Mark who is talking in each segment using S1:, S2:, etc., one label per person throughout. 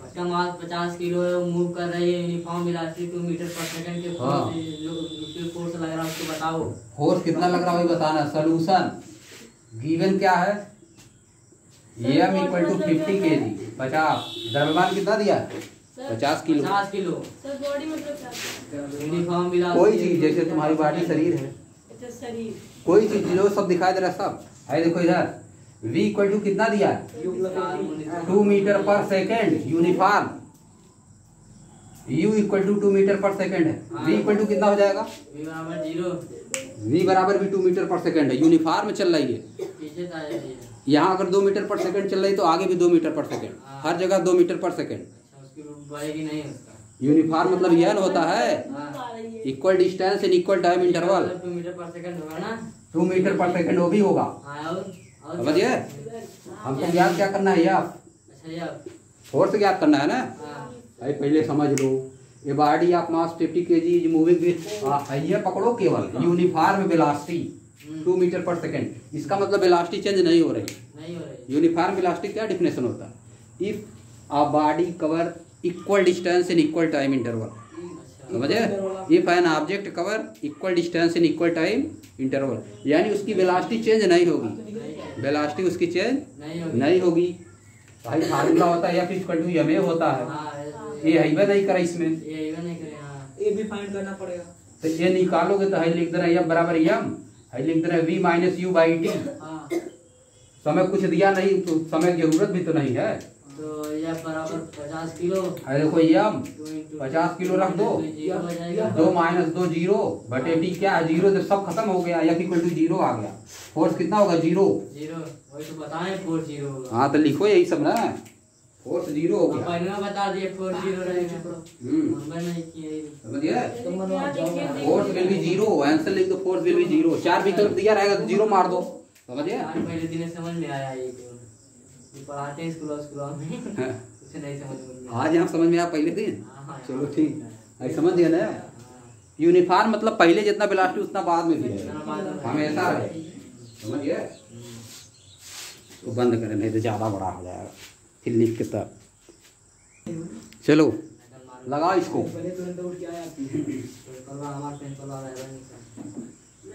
S1: उसका मास 50 kilo move कर रही है uniform velocity 2 metre per second के फोर्स लग रहा है उसको बताओ।
S2: फोर्स कितना लग रहा है वही बताना। सोल्यूशन गिवन क्या है, m इक्वल टू 50 kg 50, द्रव्यमान कितना दिया है 50 किलो।
S1: 50 किलो
S3: सर बॉडी मतलब क्या?
S1: यूनिफॉर्म वेलोसिटी
S2: कोई चीज जैसे तुम्हारी बॉडी शरीर है,
S3: शरीर
S2: कोई चीज जो सब दिखाई दे रहा है सब है। देखो इधर v इक्वल टू कितना दिया है 2 metre per second uniform, u equal to 2 metre per second है। v इक्वल टू कितना हो जाएगा
S1: v बराबर 0,
S2: v बराबर भी 2 मीटर पर सेकेंड है। यूनिफॉर्म में चल रही है,
S1: पीछे तो आ जाती है।
S2: यहाँ अगर 2 मीटर पर सेकेंड चल रही है तो आगे भी 2 मीटर पर सेकेंड, हर जगह 2 मीटर पर सेकेंड।
S1: अच्छा उसकी बढ़ेगी नहीं उसका।
S2: यूनिफॉर्म मतलब यह होता है equal distance in equal time interval.
S1: 2 metre per second होगा ना,
S2: 2 मीटर पर सेकेंड वो भी होगा।
S1: हाँ और
S2: समझिए, हमको ज्ञात क्या करना है यार,
S1: अच्छा यार
S2: फोर्स ज्ञात करना है ना।
S1: हाँ
S2: भाई पहले समझ लो, a body of mass 50 kg is moving with, ये पकड़ो केवल uniform velocity 2 metre per second. इसका मतलब वेलोसिटी चेंज नहीं हो रही।
S1: नहीं हो रही।
S2: यूनिफॉर्म वेलोसिटी क्या डिफिनेशन होता है, if a body cover equal distance in equal time interval. समझे, if an object cover equal distance in equal time interval, यानी उसकी वेलोसिटी चेंज नहीं होगी, वेलोसिटी उसकी चेंज नहीं होगी। भाई फार्मूला होता है f इक्वल टू ma होता है, ये है नहीं करा इसमें,
S1: ये भी फाइंड करना पड़ेगा।
S2: तो ये निकालोगे तो है लिख देना f बराबर m, है लिख देना v minus u by T. समय कुछ दिया नहीं तो समय की जरूरत भी तो नहीं है,
S1: तो यह बराबर 50 किलो।
S2: है देखो m 50 किलो रख दो, 2 माइनस 2 0 बटे टी क्या है 0, तो सब खत्म हो गया, f इक्वल टू 0 आ गया। फोर्स कितना होगा 0,
S1: वही तो बताएं 4 0 होगा।
S2: हाँ तो लिखो यही सब ना, फोर्स 0 हो गया।
S1: पहले बता दिए 4 0 रहेगा, नंबर नहीं किए।
S2: समझिए, फोर्स विल बी 0, आंसर लिख दो फोर्स विल बी 0। 4 विकल्प दिया रहेगा तो 0 मार दो। समझिए,
S1: पहले दिन समझ में आया ये पढ़ाते हैं स्कूल में कुछ नहीं समझ में।
S2: आज यहाँ समझ में आया पहले दिन,
S1: हाँ,
S2: चलो ठीक है, समझ गया ना। यूनिफॉर्म मतलब पहले जितना वेलोसिटी उतना बाद में भी है, हमेशा है। समझिए, तो बंद करें नहीं तो ज़्यादा बड़ा हो जाएगा फिर लिख के तब। चलो लगाओ इसको।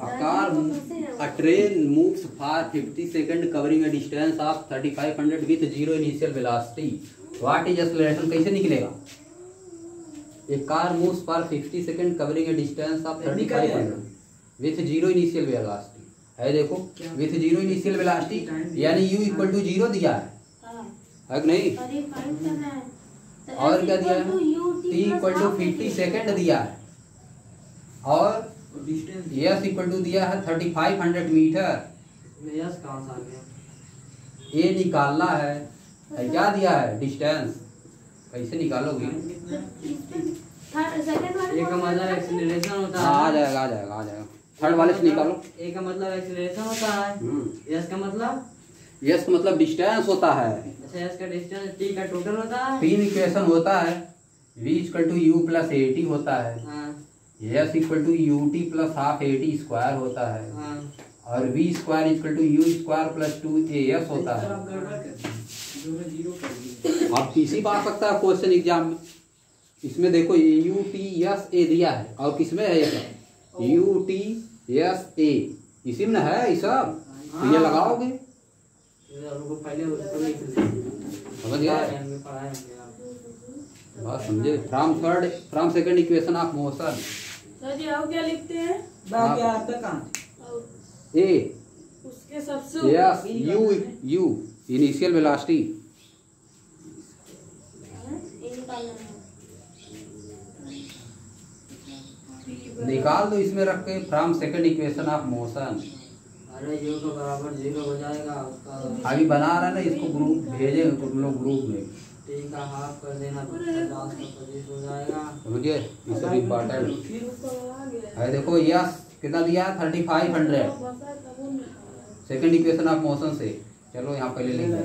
S2: आकार a train moves for 50 seconds covering a distance of 3500 with zero initial velocity. What is acceleration? कैसे निकलेगा? A car moves for 50 seconds covering a distance of 3500 with zero initial velocity. है देखो, with zero initial velocity यानी u equal to 0 दिया है कि नहीं? और क्या दिया है? t इक्वल टू 50 सेकेंड दिया है और यस इक्वल टू दिया है 3500 मीटर।
S1: यस कहाँ से आ गया?
S2: ये निकालना है, क्या दिया है डिस्टेंस, कैसे निकालोगे?
S1: ए का मतलब एक्सीलरेशन होता है।
S2: आ जाएगा थर्ड वाले से निकालो।
S1: ए का मतलब एक्सीलरेशन होता है, यस का मतलब
S2: यस का मतलब डिस्टेंस होता है।
S1: अच्छा यस का डिस्टेंस, टी का टोटल होता है।
S2: 3 इक्वेशन होता है, v equal to u plus a t होता है, s equal to u t plus half a t square होता है, और v square equal to u square plus 2as होता है। आप किसी बार सकता है क्वेश्चन एग्जाम में, इसमें देखो यू टी एस ए दिया है और किसमें है ये सब यू टी एस ए, इसी में है ये सब, तो ये लगाओगे। समझ गए, बात समझे। From second equation of motion
S3: sir ji आओ क्या लिखते हैं?
S2: ए
S3: उसके सबसे
S2: यस यू इनिशियल वेलोसिटी निकाल दो इसमें रख के, from second equation of motion.
S1: अरे यू को बराबर 0 हो जाएगा उसका,
S2: अभी बना रहा है ना, इसको ग्रुप भेजेंगे तुम लोग ग्रुप में,
S1: टी का हाफ कर देना 50 का 25 हो जाएगा।
S2: समझिए, ये सब इम्पोर्टेंट है। देखो यस कितना दिया है 3500 सेकंड इक्वेशन ऑफ मोशन से। चलो यहाँ पहले लिख दो,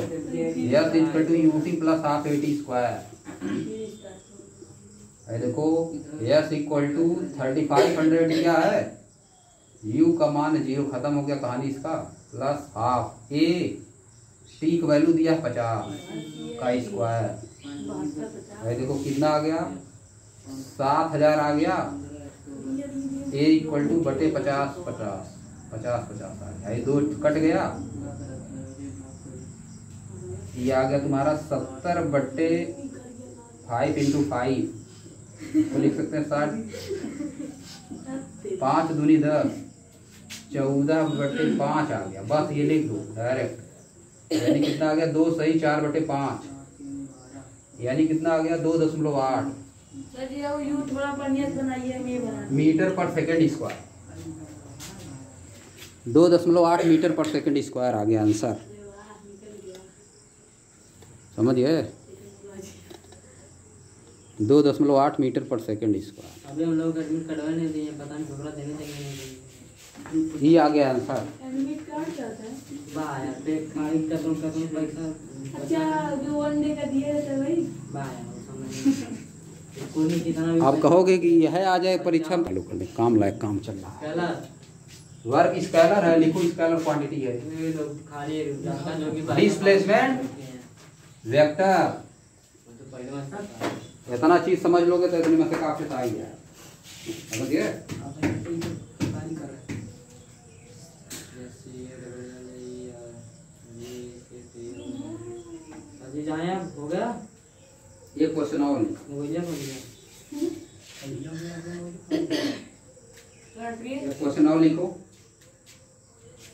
S2: s equal to u t plus half a t square है। देखो यस इक्वल टू 3500 दिया है, यू का मान 0 खत्म हो गया कहानी इसका, प्लस हाफ ए टी का वैल्यू दिया 50 का स्क्वायर।
S3: 72,
S2: भाई देखो कितना आ गया, 7000 आ गया। ए इक्वल टू बटे 50 50 50 50 आ गया, ये 2 कट गया। ये आ गया तुम्हारा 70 बटे 5 इंटू 5 तो लिख सकते हैं 60। 5 दूनी 10, 14 बटे 5 आ गया। बस ये लिख दो डायरेक्ट। यानी कितना आ गया, 2 सही 4 बटे 5, यानी कितना आ गया 2.8
S3: सर जी अब यूं थोड़ा बढ़िया से बनाइए, मैं बना
S2: metre per second square. 2.8 metre per second square आ गया आंसर। समझिए, 2.8 मीटर पर सेकंड स्क्वायर।
S1: अभी हम लोग एडमिट करवा नहीं दिए, पता नहीं ढोकला देने चाहिए नहीं देंगे।
S2: ये आ गया आंसर।
S3: एडमिट कार्ड क्या होता है?
S1: वाह यार, पेट खाली कतम कतम पैसा।
S3: अच्छा, जो 1 डे का दिए थे वही।
S1: वाह यार, वो समझ कोई नहीं कितना भी
S2: आप कहोगे कि यह आ जाए परीक्षा में, चालू कर दे, काम लायक काम चल रहा है।
S1: पहला
S2: वर्क स्केलर है, लिखो स्केलर क्वांटिटी है।
S1: ये लोग खाली जानता जो कि
S2: डिस्प्लेसमेंट वेक्टर,
S1: तो पहले मास्टर
S2: इतना चीज समझ लोगे तो इतनी में से काफी आ ही है। समझिए,
S1: आप कार्य कर रहे हैं जैसे ये अजी जाए हो गया।
S2: ये क्वेश्चन और नहीं,
S1: मोबाइल हो गया
S2: ये क्वेश्चन और लिखो।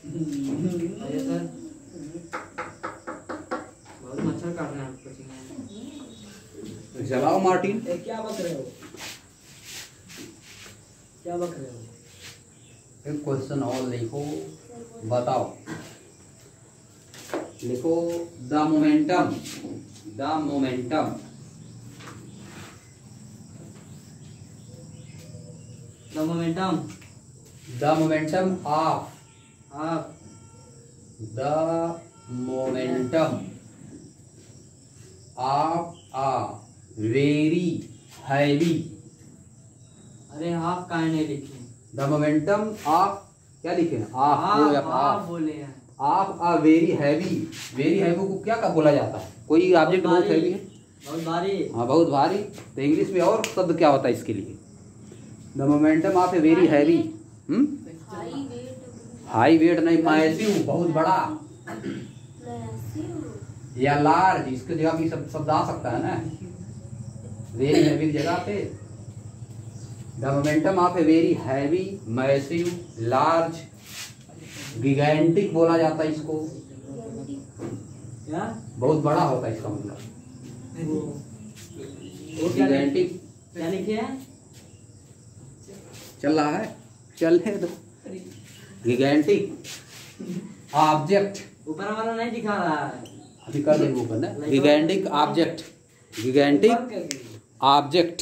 S1: अरे सर बहुत मच्छर काट रहे हैं आपको कोचिंग में।
S2: जलाओ मार्टिन।
S1: क्या बक रहे हो, क्या बक रहे हो?
S2: एक क्वेश्चन और लिखो, बताओ। लिखो the momentum, the momentum,
S1: the momentum
S2: the momentum of,
S1: आप
S2: the momentum of a very heavy,
S1: अरे आप काहे नहीं लिखे?
S2: द मोमेंटम ऑफ, क्या लिखे हैं,
S1: आप
S2: ऑफ
S1: बोले हैं।
S2: Of a very heavy. Very heavy को क्या बोला जाता है? कोई ऑब्जेक्ट बहुत हैवी है,
S1: बहुत भारी।
S2: हाँ बहुत भारी। तो इंग्लिश में और शब्द क्या होता है इसके लिए? The momentum of a very heavy, high wait नहीं, मैसिव बहुत बड़ा, या लार्ज, इसके जगह भी शब्द आ सकता है ना, वेरी हैवी की जगह पे। The momentum of a very heavy, massive, large, gigantic बोला जाता है इसको,
S1: क्या
S2: बहुत बड़ा होता है इसका मतलब।
S1: वो क्या
S2: गिगैंटिक
S1: क्या लिखे हैं?
S2: चल रहा है, चल है तो। गिगैंटिक ऑब्जेक्ट,
S1: ऊपर वाला नहीं दिखा रहा है।
S2: अभी कर देंगे ऊपर ना। गिगैंटिक ऑब्जेक्ट, गिगैंटिक ऑब्जेक्ट।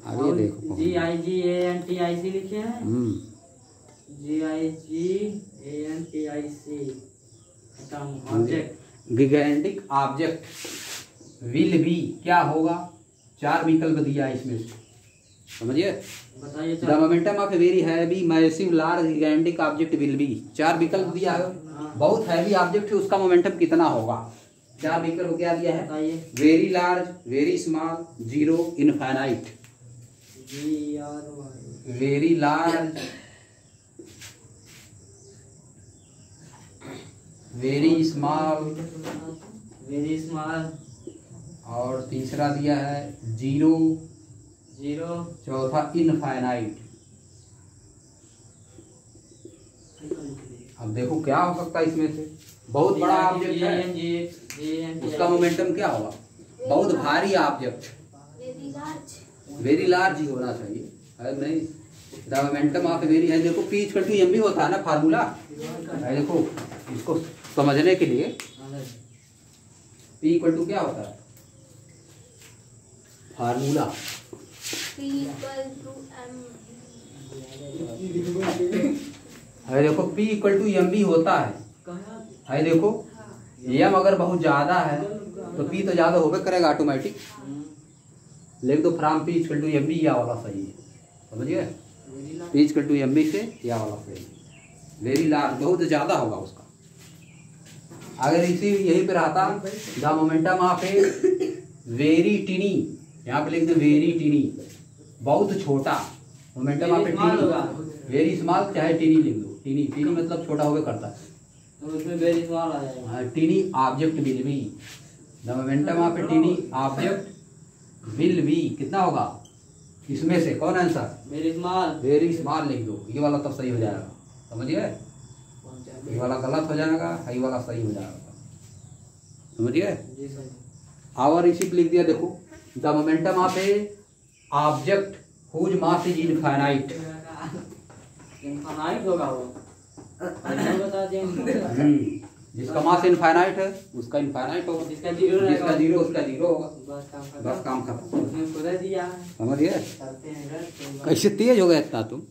S2: आगे देखो,
S1: GIGANTIC लिखे हैं। GIGANTIC खत्म। ऑब्जेक्ट,
S2: गिगैंटिक ऑब्जेक्ट विल बी, क्या होगा? 4 विकल्प दिया है इसमें से, समझिए।
S1: बताइए
S2: the momentum of a very heavy, massive, large, gigantic object will be. 4 विकल्प दिया है। बहुत हैवी ऑब्जेक्ट है, उसका मोमेंटम कितना होगा? 4 विकल्प क्या दिया है?
S1: बताइए।
S2: Very large, very small, zero, infinite.
S1: GRY
S2: very large, very small,
S1: very small,
S2: और तीसरा दिया है जीरो,
S1: जीरो,
S2: चौथा इनफाइनाइट। अब देखो क्या हो सकता है इसमें से? बहुत बड़ा ऑब्जेक्ट है, उसका मोमेंटम क्या होगा? बहुत भारी ऑब्जेक्ट, वेरी लार्ज ही होना चाहिए, है नहीं? द मोमेंटम ऑफ वेरी है, देखो P इक्वल टू एम भी होता है ना फार्मूला, है देखो, इसको समझने के लिए P इक्वल टू क्या होता है फार्मूला? है देखो P इक्वल टू एम भी होता है देखो, एम अगर बहुत ज्यादा है तो P तो ज्यादा होगा करेगा ऑटोमेटिक। लिख दो from P equal to m b, या वाला सही है, समझिए। P equal to m b से या वाला सही है। वेरी लार्ज बहुत ज्यादा होगा उसका। अगर इसी यहीं पे रहता the momentum of a very टिनी, यहाँ पे लिख दो वेरी टिनी, बहुत छोटा। Momentum of A टिनी, very small चाहे टिनी लिख दो, टिनी टिनी मतलब छोटा होकर करता है,
S1: तो उसमें वेरी स्मॉल आ जाएगा।
S2: टिनी object will B, the momentum of A टिनी object will B कितना होगा इसमें से, कौन answer,
S1: very small.
S2: Very small लिख दो, ये वाला तब सही हो जाएगा, समझिए, ये वाला गलत हो जाएगा, ये वाला सही हो जाएगा, समझिए।
S1: जी सर।
S2: और इसी पे लिख दिया देखो, the momentum of a object whose mass is infinite,
S1: infinite होगा वो, बता दें।
S2: जिसका मास इनफाइनाइट है उसका इनफाइनाइट होगा,
S1: जिसका जीरो रहेगा
S2: जिसका जीरो उसका जीरो होगा,
S1: बस काम खत्म।
S2: बस काम खत्म,
S1: उसने खुदा दिया है,
S2: समझिए।
S1: करते हैं इधर, तो बस।
S2: कैसे तेज हो गया इतना तुम।